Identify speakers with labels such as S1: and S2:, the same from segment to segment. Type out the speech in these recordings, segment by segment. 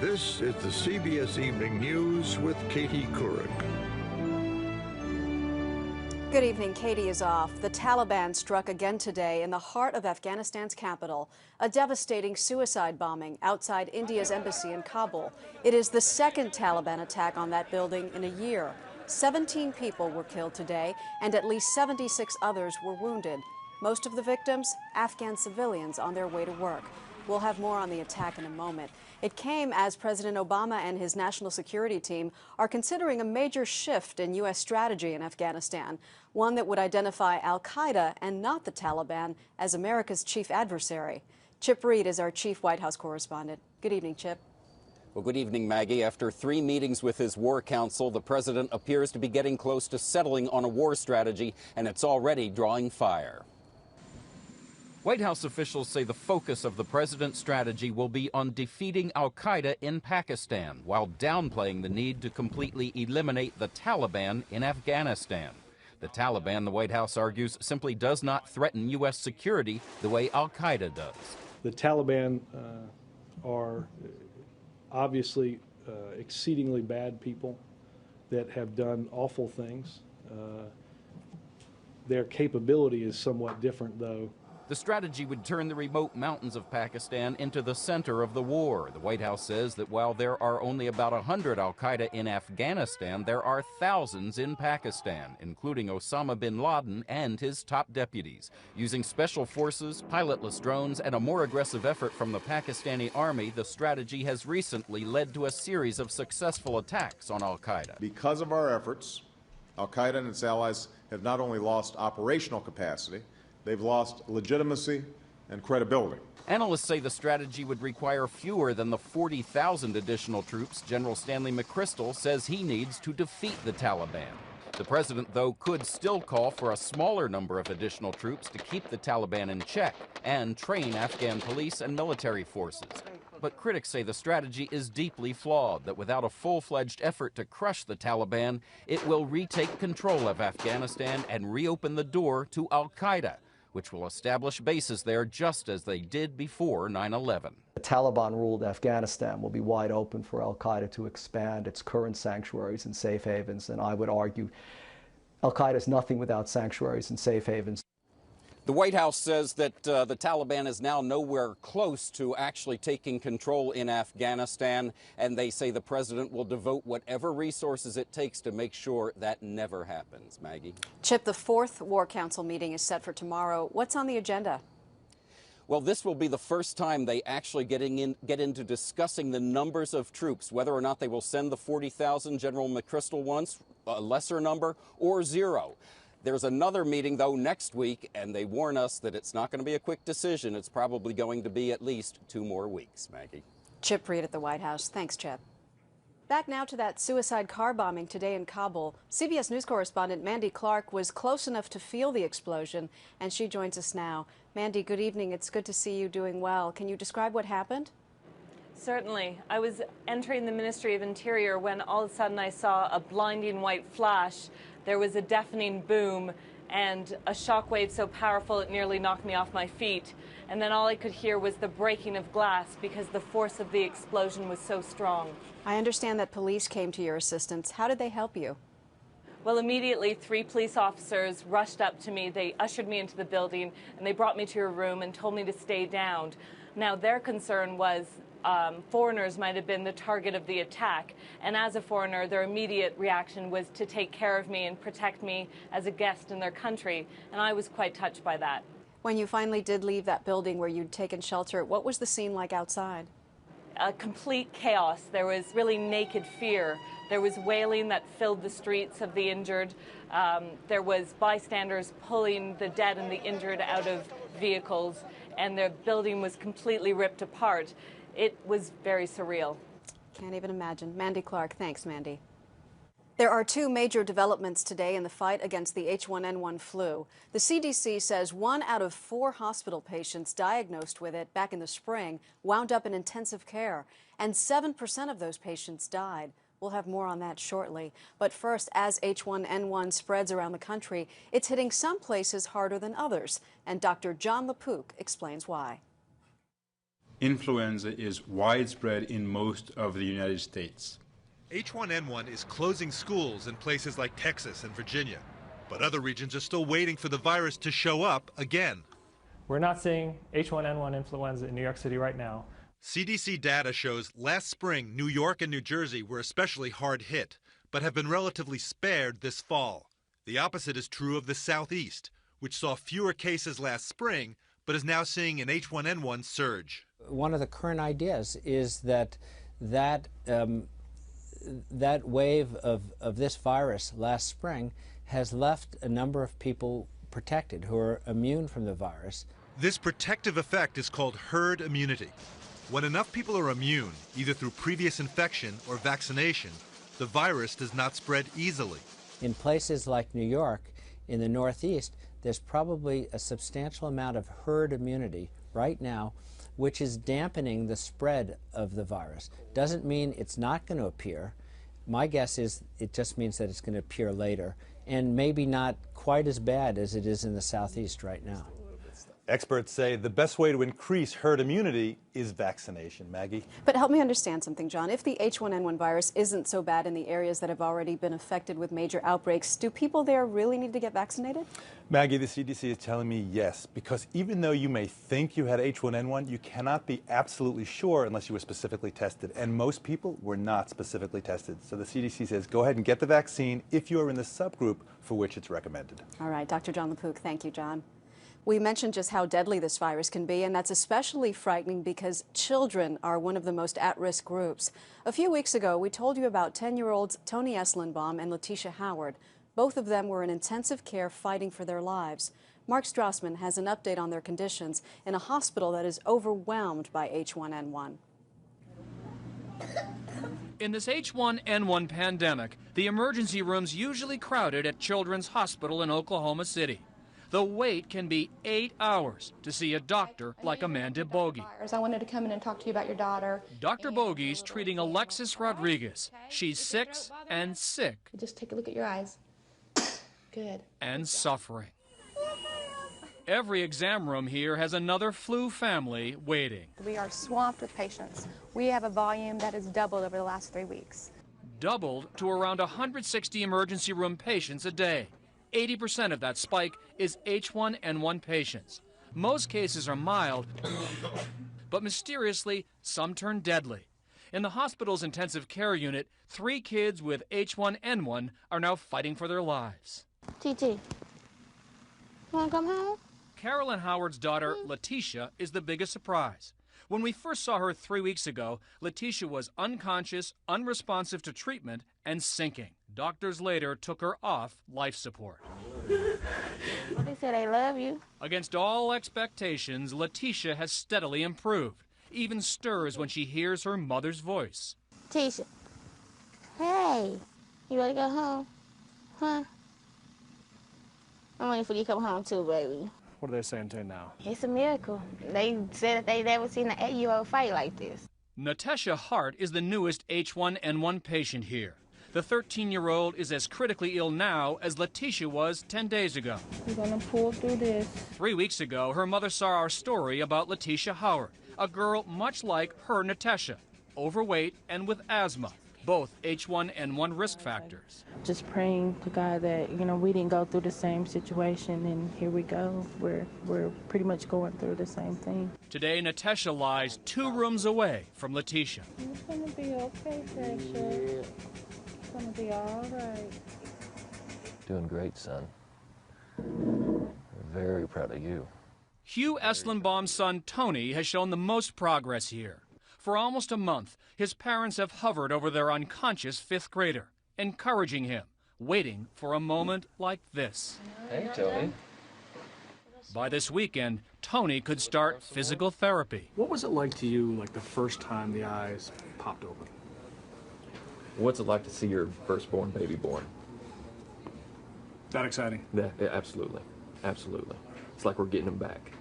S1: This is the CBS Evening News with Katie Couric.
S2: Good evening. Katie is off. The Taliban struck again today in the heart of Afghanistan's capital, a devastating suicide bombing outside India's embassy in Kabul. It is the second Taliban attack on that building in a year. 17 people were killed today, and at least 76 others were wounded. Most of the victims, Afghan civilians on their way to work. We'll have more on the attack in a moment. It came as President Obama and his national security team are considering a major shift in U.S. strategy in Afghanistan, one that would identify al-Qaeda and not the Taliban as America's chief adversary. Chip Reid is our chief White House correspondent. Good evening, Chip.
S3: Well, good evening, Maggie. After 3 meetings with his war council, the president appears to be getting close to settling on a war strategy, and it's already drawing fire.
S4: White House officials say the focus of the president's strategy will be on defeating al-Qaeda in Pakistan, while downplaying the need to completely eliminate the Taliban in Afghanistan. The Taliban, the White House argues, simply does not threaten U.S. security the way al-Qaeda does.
S5: The Taliban are obviously exceedingly bad people that have done awful things. Their capability is somewhat different, though.
S4: The strategy would turn the remote mountains of Pakistan into the center of the war. The White House says that while there are only about 100 al-Qaeda in Afghanistan, there are thousands in Pakistan, including Osama bin Laden and his top deputies. Using special forces, pilotless drones, and a more aggressive effort from the Pakistani army, the strategy has recently led to a series of successful attacks on al-Qaeda.
S6: Because of our efforts, al-Qaeda and its allies have not only lost operational capacity, they've lost legitimacy and credibility.
S4: Analysts say the strategy would require fewer than the 40,000 additional troops General Stanley McChrystal says he needs to defeat the Taliban. The president, though, could still call for a smaller number of additional troops to keep the Taliban in check and train Afghan police and military forces. But critics say the strategy is deeply flawed, that without a full-fledged effort to crush the Taliban, it will retake control of Afghanistan and reopen the door to al-Qaeda, which will establish bases there just as they did before 9/11.
S7: The Taliban-ruled Afghanistan will be wide open for al-Qaeda to expand its current sanctuaries and safe havens, and I would argue al-Qaeda is nothing without sanctuaries and safe havens.
S3: The White House says that the Taliban is now nowhere close to actually taking control in Afghanistan, and they say the president will devote whatever resources it takes to make sure that never happens. Maggie?
S2: Chip, the 4th War Council meeting is set for tomorrow. What's on the agenda?
S3: Well, this will be the first time they actually get into discussing the numbers of troops, whether or not they will send the 40,000 General McChrystal wants, a lesser number, or 0. There's another meeting, though, next week, and they warn us that it's not going to be a quick decision. It's probably going to be at least 2 more weeks, Maggie.
S2: Chip Reid at the White House. Thanks, Chip. Back now to that suicide car bombing today in Kabul. CBS News correspondent Mandy Clark was close enough to feel the explosion, and she joins us now. Mandy, good evening. It's good to see you doing well. Can you describe what happened?
S8: Certainly. I was entering the Ministry of Interior when all of a sudden I saw a blinding white flash. There was a deafening boom and a shockwave so powerful it nearly knocked me off my feet. And then all I could hear was the breaking of glass because the force of the explosion was so strong.
S2: I understand that police came to your assistance. How did they help you?
S8: Well, immediately 3 police officers rushed up to me. They ushered me into the building and they brought me to a room and told me to stay down. Now, their concern was foreigners might have been the target of the attack, and as a foreigner, their immediate reaction was to take care of me and protect me as a guest in their country, and I was quite touched by that.
S2: When you finally did leave that building where you'd taken shelter, what was the scene like outside?
S8: A complete chaos. There was really naked fear. There was wailing that filled the streets of the injured. There was bystanders pulling the dead and the injured out of vehicles, and the building was completely ripped apart. It was very surreal.
S2: Can't even imagine. Mandy Clark. Thanks, Mandy. There are 2 major developments today in the fight against the H1N1 flu. The CDC says 1 out of 4 hospital patients diagnosed with it back in the spring wound up in intensive care, and 7% of those patients died. We'll have more on that shortly. But first, as H1N1 spreads around the country, it's hitting some places harder than others, and Dr. John LaPook explains why.
S9: influenza is widespread in most of the United States.
S10: H1N1 is closing schools in places like Texas and Virginia, but other regions are still waiting for the virus to show up again.
S11: We're not seeing H1N1 influenza in New York City right now.
S10: CDC data shows last spring, New York and New Jersey were especially hard hit, but have been relatively spared this fall. The opposite is true of the Southeast, which saw fewer cases last spring, but is now seeing an H1N1 surge.
S12: One of the current ideas is that wave of this virus last spring has left a number of people protected who are immune from the virus.
S10: This protective effect is called herd immunity. When enough people are immune, either through previous infection or vaccination, the virus does not spread easily.
S12: In places like New York, in the Northeast, there's probably a substantial amount of herd immunity right now, which is dampening the spread of the virus. Doesn't mean it's not going to appear. My guess is it just means that it's going to appear later, and maybe not quite as bad as it is in the Southeast right now.
S13: Experts say the best way to increase herd immunity is vaccination. Maggie?
S2: But help me understand something, John. If the H1N1 virus isn't so bad in the areas that have already been affected with major outbreaks, do people there really need to get vaccinated?
S13: Maggie, the CDC is telling me yes, because even though you may think you had H1N1, you cannot be absolutely sure unless you were specifically tested. And most people were not specifically tested. So the CDC says go ahead and get the vaccine if you are in the subgroup for which it's recommended.
S2: All right, Dr. John LaPook, thank you, John. We mentioned just how deadly this virus can be, and that's especially frightening because children are one of the most at-risk groups. A few weeks ago, we told you about 10-year-olds Tony Eslenbaum and Letitia Howard. Both of them were in intensive care fighting for their lives. Mark Strassman has an update on their conditions in a hospital that is overwhelmed by H1N1.
S14: In this H1N1 pandemic, the emergency room's usually crowded at Children's Hospital in Oklahoma City. The wait can be 8 hours to see a doctor like Amanda Bogie.
S15: I wanted to come in and talk to you about your daughter.
S14: Dr. Bogie's treating Alexis Rodriguez. She's 6 and sick.
S15: Just take a look at your eyes. Good.
S14: And suffering. Every exam room here has another flu family waiting.
S15: We are swamped with patients. We have a volume that has doubled over the last 3 weeks.
S14: Doubled to around 160 emergency room patients a day. 80% of that spike is H1N1 patients. Most cases are mild, but mysteriously, some turn deadly. In the hospital's intensive care unit, 3 kids with H1N1 are now fighting for their lives.
S15: TT, wanna come home?
S14: Carolyn Howard's daughter, Letitia, is the biggest surprise. When we first saw her 3 weeks ago, Letitia was unconscious, unresponsive to treatment, and sinking. Doctors later took her off life support.
S15: They said they love you.
S14: Against all expectations, Letitia has steadily improved, even stirs when she hears her mother's voice.
S15: Tisha, hey, you ready to go home? Huh? I'm waiting for you to come home too, baby.
S11: What are they saying to you now?
S15: It's a miracle. They said that they never seen an 8-year-old fight like this.
S14: Natasha Hart is the newest H1N1 patient here. The 13-year-old is as critically ill now as Letitia was 10 days ago.
S15: We're gonna pull through this.
S14: 3 weeks ago, her mother saw our story about Letitia Howard, a girl much like her Natasha, overweight and with asthma, both H1N1 risk factors.
S16: Just praying to God that, we didn't go through the same situation, and here we go. We're pretty much going through the same thing.
S14: Today, Natasha lies 2 rooms away from Letitia.
S16: It's gonna be okay, Precious. It's gonna be all right.
S17: Doing great, son. We're very proud of you.
S14: Hugh Eslenbaum's son, Tony, has shown the most progress here. For almost a month, his parents have hovered over their unconscious 5th grader, encouraging him, waiting for a moment like this.
S17: Hey, Tony.
S14: By this weekend, Tony could start physical therapy.
S11: What was it like to you, the first time the eyes popped open?
S17: What's it like to see your firstborn baby born?
S11: That exciting?
S17: Yeah, absolutely. Absolutely. It's like we're getting him back.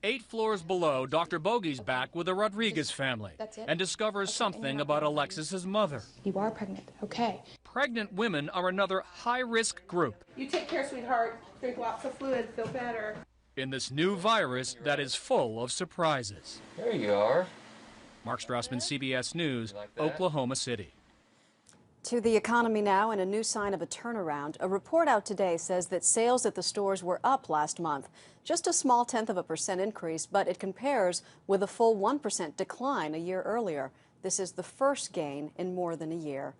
S14: 8 floors below, Dr. Bogie's back with the Rodriguez family and discovers something about Alexis's mother.
S15: You are pregnant, okay.
S14: Pregnant women are another high-risk group.
S18: You take care, sweetheart. Drink lots of fluid, feel better.
S14: In this new virus that is full of surprises.
S17: There you are.
S14: Mark Strassman, CBS News, Oklahoma City.
S2: To the economy now, and a new sign of a turnaround. A report out today says that sales at the stores were up last month. Just a small 0.1% increase, but it compares with a full 1% decline a year earlier. This is the first gain in more than a year.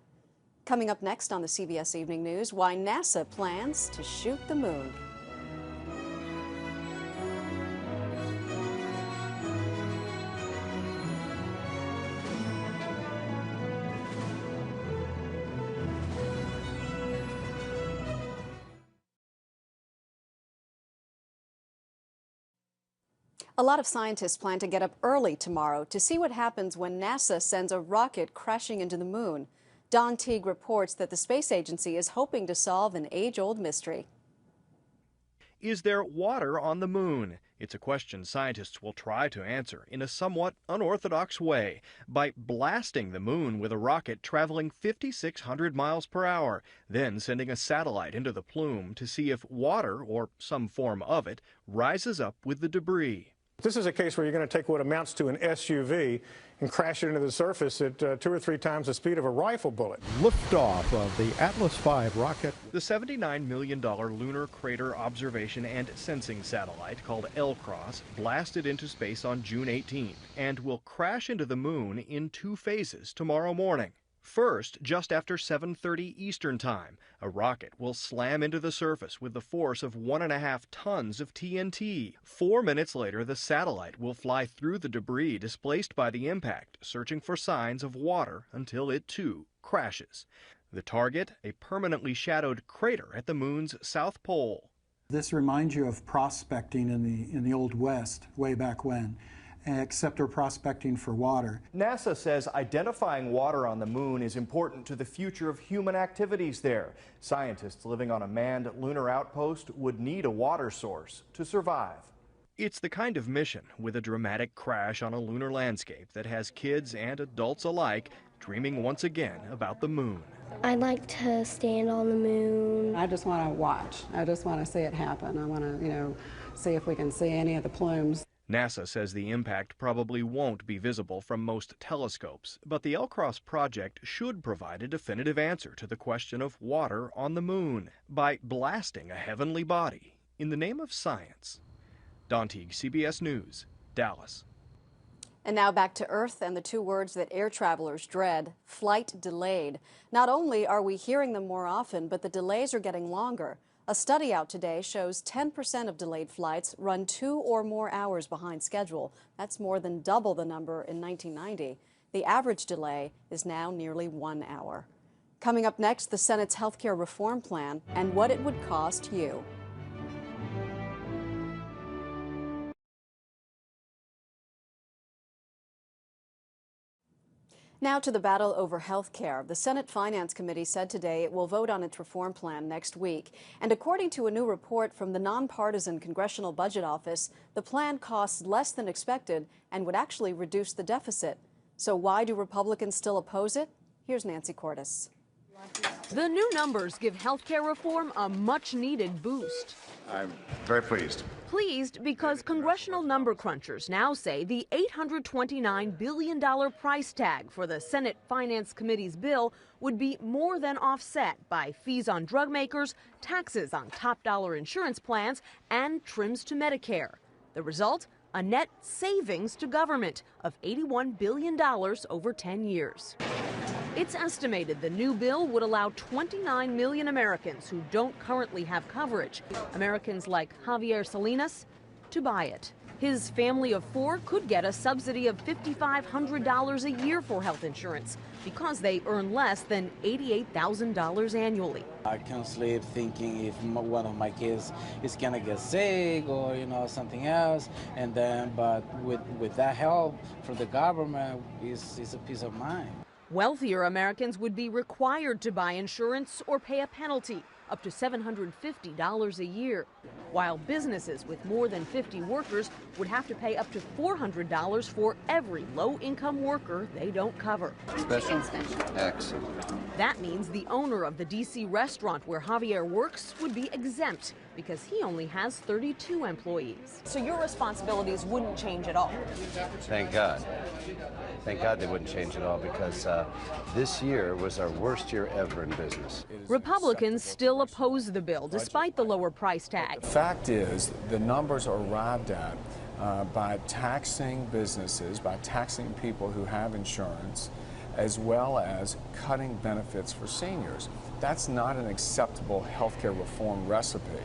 S2: Coming up next on the CBS Evening News, why NASA plans to shoot the moon. A lot of scientists plan to get up early tomorrow to see what happens when NASA sends a rocket crashing into the moon. Don Teague reports that the space agency is hoping to solve an age-old mystery.
S19: Is there water on the moon? It's a question scientists will try to answer in a somewhat unorthodox way by blasting the moon with a rocket traveling 5,600 miles per hour, then sending a satellite into the plume to see if water, or some form of it, rises up with the debris.
S20: This is a case where you're going to take what amounts to an SUV and crash it into the surface at 2 or 3 times the speed of a rifle bullet.
S1: Liftoff of the Atlas V rocket.
S19: The $79 million Lunar Crater Observation and Sensing Satellite, called LCROSS, blasted into space on June 18 and will crash into the moon in 2 phases tomorrow morning. First, just after 7:30 Eastern Time, a rocket will slam into the surface with the force of 1.5 tons of TNT. 4 minutes later, the satellite will fly through the debris displaced by the impact, searching for signs of water until it, too, crashes. The target, a permanently shadowed crater at the moon's south pole.
S21: This reminds you of prospecting in the Old West, way back when, except they're prospecting for water.
S19: NASA says identifying water on the moon is important to the future of human activities there. Scientists living on a manned lunar outpost would need a water source to survive. It's the kind of mission with a dramatic crash on a lunar landscape that has kids and adults alike dreaming once again about the moon.
S22: I'd like to stand on the moon.
S23: I just want to watch. I just want to see it happen. I want to, see if we can see any of the plumes.
S19: NASA says the impact probably won't be visible from most telescopes, but the LCROSS project should provide a definitive answer to the question of water on the moon by blasting a heavenly body in the name of science. Don Teague, CBS News, Dallas.
S2: And now back to Earth and the 2 words that air travelers dread: flight delayed. Not only are we hearing them more often, but the delays are getting longer. A study out today shows 10% of delayed flights run 2 or more hours behind schedule. That's more than double the number in 1990. The average delay is now nearly 1 hour. Coming up next, the Senate's healthcare reform plan and what it would cost you. Now to the battle over health care. The Senate Finance Committee said today it will vote on its reform plan next week. And according to a new report from the nonpartisan Congressional Budget Office, the plan costs less than expected and would actually reduce the deficit. So why do Republicans still oppose it? Here's Nancy Cordes.
S24: The new numbers give health care reform a much-needed boost.
S25: I'm very pleased.
S24: Pleased because congressional number crunchers now say the $829 billion price tag for the Senate Finance Committee's bill would be more than offset by fees on drug makers, taxes on top-dollar insurance plans, and trims to Medicare. The result? A net savings to government of $81 billion over 10 years. It's estimated the new bill would allow 29 million Americans who don't currently have coverage, Americans like Javier Salinas, to buy it. His family of 4 could get a subsidy of $5,500 a year for health insurance because they earn less than $88,000 annually.
S26: I can't sleep thinking if one of my kids is gonna get sick or something else, and then but with that help from the government is a peace of mind.
S24: Wealthier Americans would be required to buy insurance or pay a penalty, up to $750 a year, while businesses with more than 50 workers would have to pay up to $400 for every low-income worker they don't cover.
S25: Special? Excellent.
S24: That means the owner of the D.C. restaurant where Javier works would be exempt, because he only has 32 employees.
S3: So your responsibilities wouldn't change at all?
S4: Thank God. Thank God they wouldn't change at all, because this year was our worst year ever in business.
S24: Republicans still oppose the bill despite the lower price tag.
S5: The fact is, the numbers are arrived at by taxing businesses, by taxing people who have insurance, as well as cutting benefits for seniors. That's not an acceptable health care reform recipe.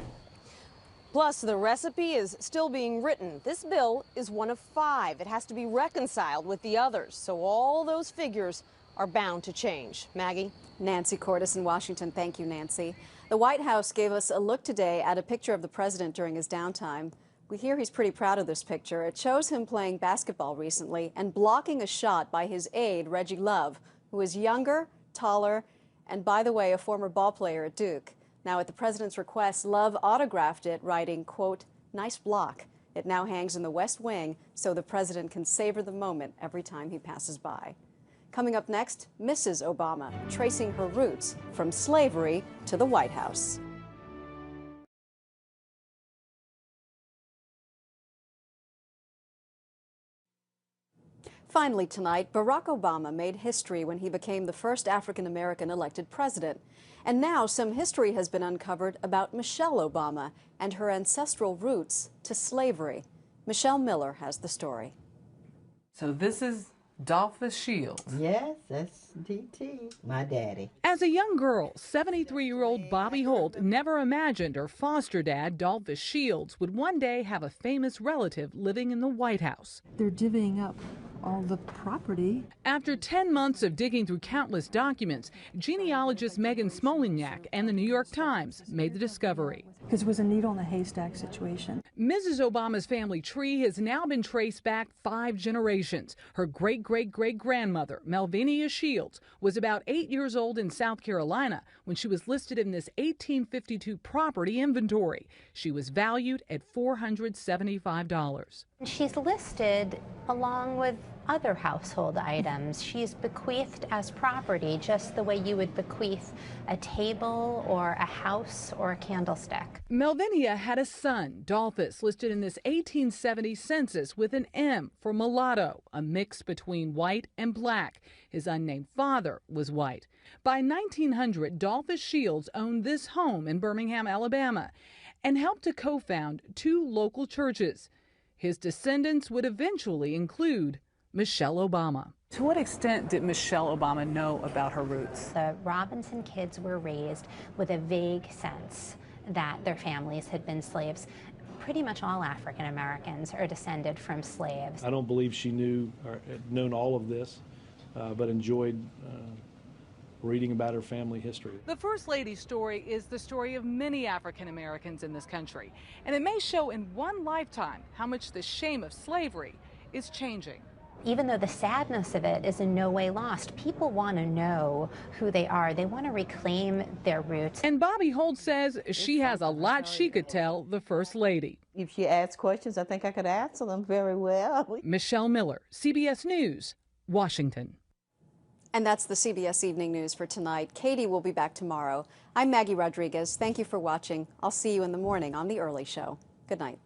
S3: Plus, the recipe is still being written. This bill is one of 5. It has to be reconciled with the others, so all those figures are bound to change. Maggie?
S2: Nancy Cordes in Washington. Thank you, Nancy. The White House gave us a look today at a picture of the president during his downtime. We hear he's pretty proud of this picture. It shows him playing basketball recently and blocking a shot by his aide, Reggie Love, who is younger, taller, and, by the way, a former ball player at Duke. Now, at the president's request, Love autographed it, writing, quote, "Nice block." It now hangs in the West Wing so the president can savor the moment every time he passes by. Coming up next, Mrs. Obama, tracing her roots from slavery to the White House. Finally tonight, Barack Obama made history when he became the first African-American elected president. And now some history has been uncovered about Michelle Obama and her ancestral roots to slavery. Michelle Miller has the story.
S6: So this is Dolphus Shields.
S7: Yes, that's DT, my daddy.
S25: As a young girl, 73-year-old Bobby Holt never imagined her foster dad, Dolphus Shields, would one day have a famous relative living in the White House.
S27: They're divvying up all the property.
S25: After 10 months of digging through countless documents, genealogist Megan Smoleniak and the New York Times made the discovery.
S27: Because it was a needle in a haystack situation.
S25: Mrs. Obama's family tree has now been traced back 5 generations. Her great-great-great-grandmother, Melvinia Shields, was about 8 years old in South Carolina when she was listed in this 1852 property inventory. She was valued at $475.
S28: She's listed along with other household items. She's bequeathed as property, just the way you would bequeath a table or a house or a candlestick.
S25: Melvinia had a son, Dolphus, listed in this 1870 census with an M for mulatto, a mix between white and black. His unnamed father was white. By 1900, Dolphus Shields owned this home in Birmingham, Alabama, and helped to co-found 2 local churches. His descendants would eventually include Michelle Obama.
S6: To what extent did Michelle Obama know about her roots?
S28: The Robinson kids were raised with a vague sense that their families had been slaves. Pretty much all African Americans are descended from slaves.
S29: I don't believe she knew or had known all of this, but enjoyed reading about her family history.
S25: The First Lady's story is the story of many African Americans in this country, and it may show in one lifetime how much the shame of slavery is changing.
S28: Even though the sadness of it is in no way lost, people want to know who they are. They want to reclaim their roots.
S25: And Bobby Holt says she has a lot she could tell the First Lady.
S7: If she asks questions, I think I could answer them very well.
S25: Michelle Miller, CBS News, Washington.
S2: And that's the CBS Evening News for tonight. Katie will be back tomorrow. I'm Maggie Rodriguez. Thank you for watching. I'll see you in the morning on The Early Show. Good night.